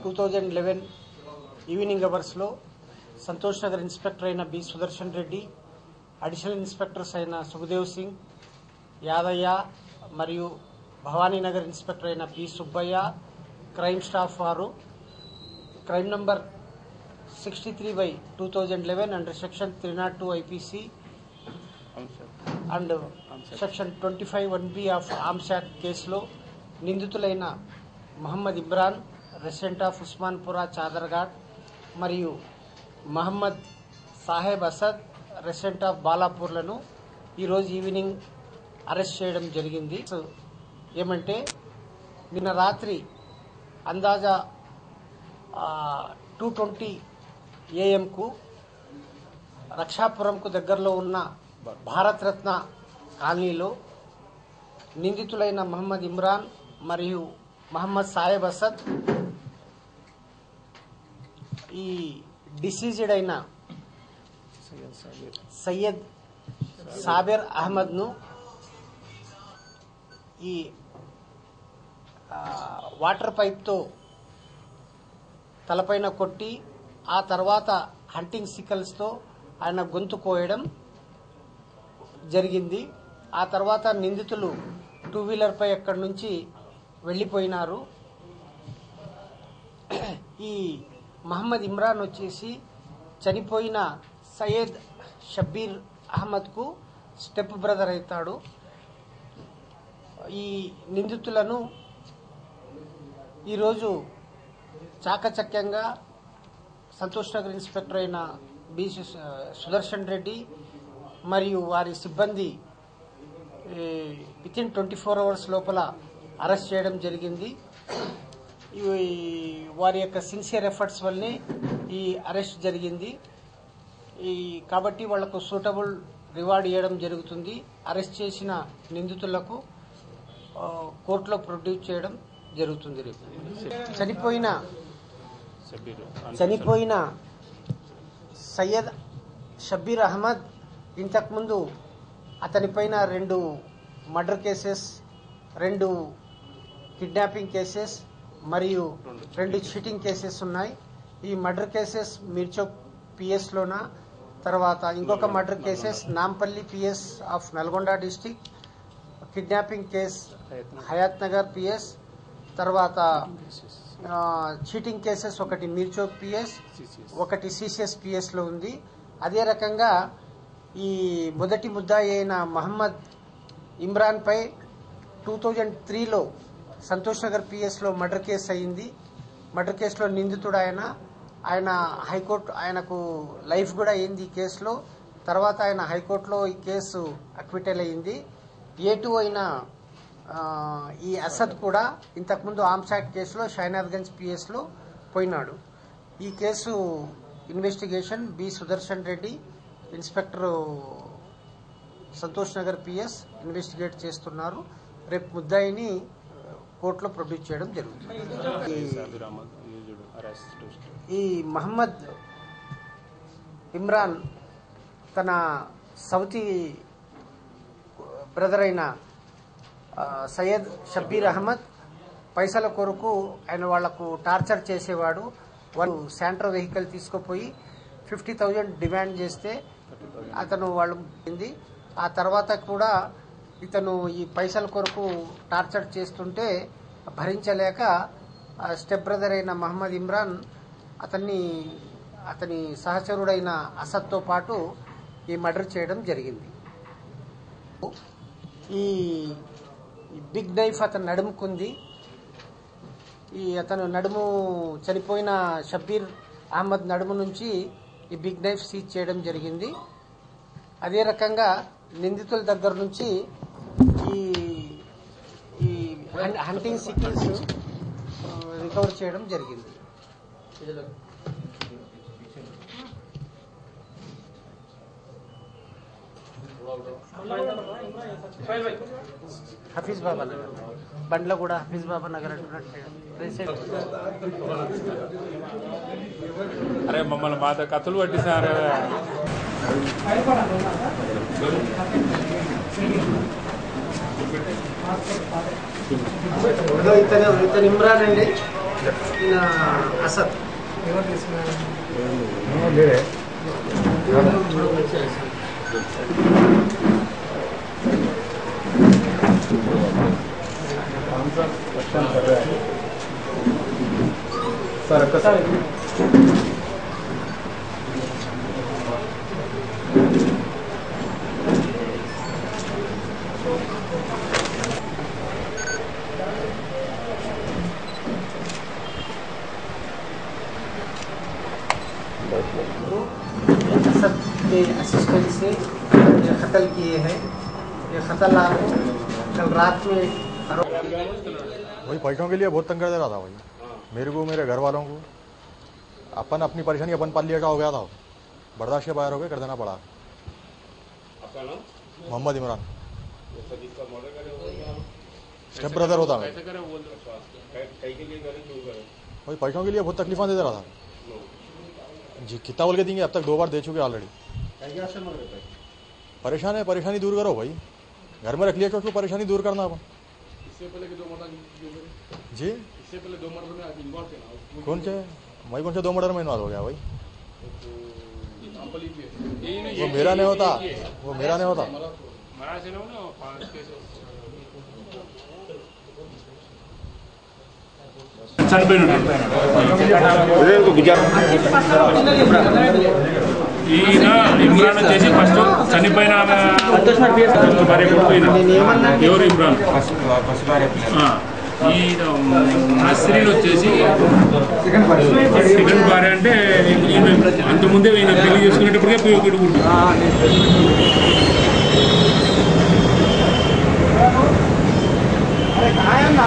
2011 evening అవర్స్లో Santosh Nagar inspector అయిన B Sudarshan Reddy, additional inspectors అయిన సుఖదేవ్ సింగ్, యాదయ్య మరియు భవానీనగర్ ఇన్స్పెక్టర్ అయిన పి సుబ్బయ్య, క్రైమ్ స్టాఫ్ వారు crime number 63/2011 under section 302 IPC and section 25(1)B of arms act కేసులో నిందితులైన మహమ్మద్ ఇమ్రాన్, రెసిడెంట్ ఆఫ్ ఉస్మాన్పురా చాదర్ఘాట్, మరియు మహమ్మద్ సాహెబ్ అసద్, రెసిడెంట్ ఆఫ్ బాలాపూర్లను ఈరోజు ఈవినింగ్ అరెస్ట్ చేయడం జరిగింది. ఏమంటే నిన్న రాత్రి అందాజా 2:20 AM రక్షాపురంకు దగ్గరలో ఉన్న భారత్ రత్న కాలనీలో నిందితులైన మహమ్మద్ ఇమ్రాన్ మరియు మహమ్మద్ సాహెబ్ అసద్ ఈ డిసీజ్డ్ అయిన సయ్యద్ సాబిర్ అహ్మద్ను ఈ వాటర్ పైప్తో తలపైన కొట్టి ఆ తర్వాత హంటింగ్ సికల్స్తో ఆయన గొంతు కోయడం జరిగింది. ఆ తర్వాత నిందితులు 2 వీలర్పై అక్కడి నుంచి వెళ్ళిపోయినారు. ఈ మహమ్మద్ ఇమ్రాన్ వచ్చేసి చనిపోయిన సయ్యద్ షబ్బీర్ అహ్మద్కు స్టెప్ బ్రదర్ అవుతాడు. ఈ నిందితులను ఈరోజు చాకచక్యంగా సంతోష్ నగర్ ఇన్స్పెక్టర్ అయిన బి సుదర్శన్ రెడ్డి మరియు వారి సిబ్బంది వితిన్ 24 hours లోపల అరెస్ట్ చేయడం జరిగింది. వారి యొక్క సిన్సియర్ ఎఫర్ట్స్ వల్లనే ఈ అరెస్ట్ జరిగింది. కాబట్టి వాళ్లకు సూటబుల్ రివార్డ్ ఇవ్వడం జరుగుతుంది. అరెస్ట్ చేసిన నిందితులకు కోర్టులో ప్రొడ్యూస్ చేయడం జరుగుతుంది. చనిపోయిన సయ్యద్ షబ్బీర్ అహ్మద్ ఇంతకుముందు అతనిపైన 2 మర్డర్ కేసెస్, 2 కిడ్నాపింగ్ కేసెస్ మరియు 2 చీటింగ్ కేసెస్ ఉన్నాయి. ఈ మర్డర్ కేసెస్ మిర్చోక్ పిఎస్లోన, తర్వాత ఇంకొక murder cases Nampally PS of Nalgonda district, kidnapping case Hayat Nagar PS, తర్వాత చీటింగ్ కేసెస్ ఒకటి మిర్చోక్ పిఎస్, ఒకటి సిసిఎస్ పిఎస్లో ఉంది. అదే రకంగా ఈ మొదటి ముద్దాయి అయిన మహమ్మద్ ఇమ్రాన్ పై 2003లో సంతోష్ నగర్ పిఎస్లో మర్డర్ కేసు అయింది. మర్డర్ కేసులో నిందితుడు ఆయన హైకోర్టు ఆయనకు లైఫ్ కూడా అయింది ఈ కేసులో. తర్వాత ఆయన హైకోర్టులో ఈ కేసు అక్విటల్ అయింది. A2 అయిన ఈ అసద్ కూడా ఇంతకుముందు ఆర్మ్స్ యాక్ట్ కేసులో షైనాథ్గంజ్ పిఎస్లో పోయినాడు. ఈ కేసు investigation B Sudarshan Reddy, inspector Santosh Nagar PS investigate చేస్తున్నారు. రేపు ముద్దాయిని కోర్టులో ప్రొడ్యూస్ చేయడం జరుగుతుంది. ఈ మహమ్మద్ ఇమ్రాన్ తన సౌతీ బ్రదర్ అయిన సయ్యద్ షబ్బీర్ అహ్మద్ పైసల కొరకు ఆయన వాళ్లకు టార్చర్ చేసేవాడు. వాళ్ళు శాంట్రో వెహికల్ తీసుకుపోయి 50,000 డిమాండ్ చేస్తే అతను వాళ్ళు. ఆ తర్వాత కూడా ఇతను ఈ పైసల కొరకు టార్చర్ చేస్తుంటే భరించలేక స్టెప్ బ్రదర్ అయిన మహమ్మద్ ఇమ్రాన్ అతని సహచరుడైన అసద్తో పాటు ఈ మర్డర్ చేయడం జరిగింది. ఈ బిగ్ నైఫ్ అతను నడుముకుంది. అతను చనిపోయిన షబ్బీర్ అహ్మద్ నడుము నుంచి ఈ బిగ్ నైఫ్ సీజ్ చేయడం జరిగింది. అదే రకంగా నిందితుల దగ్గర నుంచి ఈ హంటింగ్ సికిల్స్ రికవర్ చేయడం జరిగింది. హఫీజ్ బాబా నగర్ బండ్ల కూడా హఫీజ్ బాబా నగర్ అరే మమ్మల్ని మాత కథలు పట్టిస్తారు. ఇతను ఇమ్రాన్ అండి. ఈయన అసద్ సార్ ఒక్కసారి असद के असिस्टेंट से ये कत्ल किए हैं। ये कत्ल आपको कल रात में वही पैसों के लिए बहुत तंग कर दे रहा था भाई, मेरे को, मेरे घर वालों को। अपन अपनी परेशानी अपन पाल लिया हो गया था, बर्दाश्त के बाहर हो गए, कर देना पड़ा। मोहम्मद इमरान स्टेप ब्रदर होता मैं। वही पैसों के लिए बहुत तकलीफा दे रहा था जी। कितना बोल के देंगे, अब तक 2 बार दे चुके ऑलरेडी। परेशान है, परेशानी दूर करो भाई। घर में रख लिया उसको, परेशानी दूर करना अपन। इससे पहले कि 2 मर्डर जी इससे पहले 2 मर्डर में इन्वॉल्व थे ना। कौन से भाई, कौन से 2 मर्डर में इन्वॉल्व हो गया भाई? वो मेरा नहीं होता, वो मेरा नहीं होता। ఈయన ఇమ్రాన్ వచ్చేసి ఫస్ట్ చనిపోయిన భార్య ఎవరు ఇమ్రాన్, ఈ నస్రీన్ వచ్చేసి సెకండ్ భార్య. అంటే అంతకుముందే ఈయన పెళ్లి చేసుకునేటప్పటికే పోయి अरे कहाँ है ना